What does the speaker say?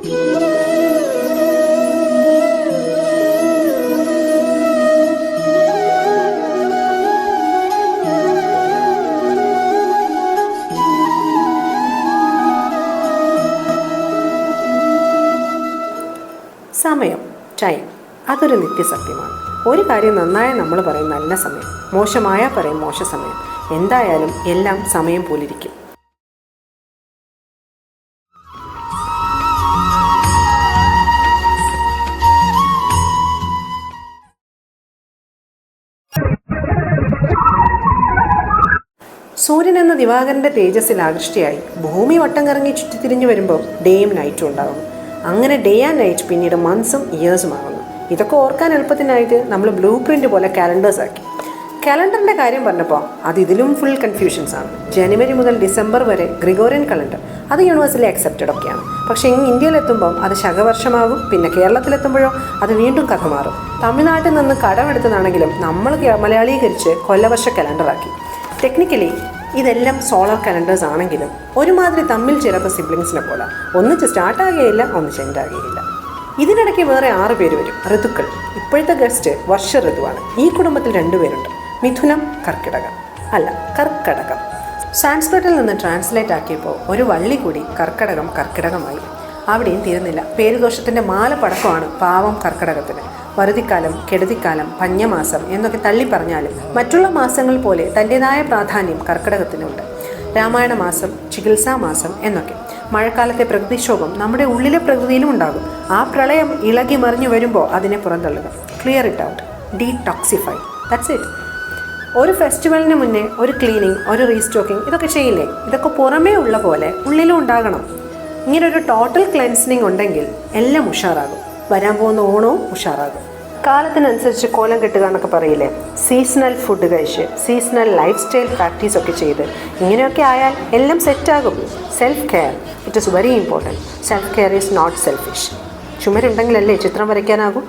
സമയം, ടൈം, അതൊരു നിത്യസത്യമാണ്. ഒരു കാര്യം നന്നായ നമ്മൾ പറയും നല്ല സമയം, മോശമായ പറയും മോശ സമയം. എന്തായാലും എല്ലാം സമയം പോലിരിക്കും. സൂര്യൻ എന്ന ദിവാകരൻ്റെ തേജസ്സിൽ ആകൃഷ്ടിയായി ഭൂമി വട്ടം കറങ്ങി ചുറ്റിത്തിരിഞ്ഞു വരുമ്പോൾ ഡേയും നൈറ്റും ഉണ്ടാകുന്നു. അങ്ങനെ ഡേ ആൻഡ് നൈറ്റ് പിന്നീട് മന്ത്സും ഇയേഴ്സും ആകുന്നു. ഇതൊക്കെ ഓർക്കാൻ എളുപ്പത്തിനായിട്ട് നമ്മൾ ബ്ലൂ പ്രിൻ്റ് പോലെ കാലണ്ടേഴ്സ് ആക്കി. കാലണ്ടറിൻ്റെ കാര്യം പറഞ്ഞപ്പോൾ അത് ഇതിലും ഫുൾ കൺഫ്യൂഷൻസ് ആണ്. ജനുവരി മുതൽ ഡിസംബർ വരെ ഗ്രിഗോറിയൻ കലണ്ടർ, അത് യൂണിവേഴ്സലി അക്സെപ്റ്റഡ് ഒക്കെയാണ്. പക്ഷേ ഇന്ത്യയിലെത്തുമ്പം അത് ശകവർഷമാകും. പിന്നെ കേരളത്തിലെത്തുമ്പോഴോ അത് വീണ്ടും കഥ മാറും. തമിഴ്നാട്ടിൽ നിന്ന് കടമെടുത്തതാണെങ്കിലും നമ്മൾ മലയാളീകരിച്ച് കൊല്ലവർഷ കലണ്ടറാക്കി. ടെക്നിക്കലി ഇതെല്ലാം സോളാർ കലണ്ടേഴ്സ് ആണെങ്കിലും ഒരുമാതിരി തമ്മിൽ ചേരാത്ത സിബ്ലിങ്സിനെ പോലെ ഒന്നിച്ച് സ്റ്റാർട്ടാകുകയില്ല, ഒന്നിച്ച് എൻഡാകുകയില്ല. ഇതിനിടയ്ക്ക് വേറെ 6 പേര് വരും, ഋതുക്കൾ. ഇപ്പോഴത്തെ ഗസ്റ്റ് വർഷ ഋതുവാണ്. ഈ കുടുംബത്തിൽ 2 പേരുണ്ട്, മിഥുനം, കർക്കിടകം. അല്ല, കർക്കടകം. സാൻസ്ക്രിറ്റിൽ നിന്ന് ട്രാൻസ്ലേറ്റ് ആക്കിയപ്പോൾ ഒരു വള്ളി കൂടി കർക്കിടകമായി. അവിടെയും തീരുന്നില്ല. പേരുദോഷത്തിൻ്റെ മാല പടക്കമാണ് പാവം കർക്കിടകത്തിന്. വറുതിക്കാലം, കെടുതിക്കാലം, പഞ്ഞമാസം എന്നൊക്കെ തള്ളി പറഞ്ഞാലും മറ്റുള്ള മാസങ്ങൾ പോലെ തൻ്റെതായ പ്രാധാന്യം കർക്കിടകത്തിനുണ്ട്. രാമായണ മാസം, ചികിത്സാ മാസം എന്നൊക്കെ. മഴക്കാലത്തെ പ്രകൃതിക്ഷോഭം നമ്മുടെ ഉള്ളിലെ പ്രകൃതിയിലും ഉണ്ടാകും. ആ പ്രളയം ഇളകി മറിഞ്ഞു വരുമ്പോൾ അതിനെ പുറന്തള്ളുക, clear it out, detoxify, that's it. ഒരു ഫെസ്റ്റിവലിന് മുന്നേ ഒരു ക്ലീനിങ്, ഒരു റീസ്റ്റോക്കിംഗ്, ഇതൊക്കെ ചെയ്യില്ലേ? ഇതൊക്കെ പുറമേ ഉള്ള പോലെ ഉള്ളിലും ഉണ്ടാകണം. ഇങ്ങനൊരു ടോട്ടൽ ക്ലെൻസിങ് ഉണ്ടെങ്കിൽ എല്ലാം ഉഷാറാകും. വരാൻ പോകുന്ന ഓണവും ഉഷാറാകും. കാലത്തിനനുസരിച്ച് കോലം കെട്ടുക എന്നൊക്കെ പറയില്ലേ? സീസണൽ ഫുഡ് കഴിച്ച് സീസണൽ ലൈഫ് സ്റ്റൈൽ പ്രാക്ടീസൊക്കെ ചെയ്ത് ഇങ്ങനെയൊക്കെ ആയാൽ എല്ലാം സെറ്റാകും. Self care, it is very important. Self care is not selfish. ചുമരുണ്ടെങ്കിലല്ലേ ചിത്രം വരയ്ക്കാനാകും.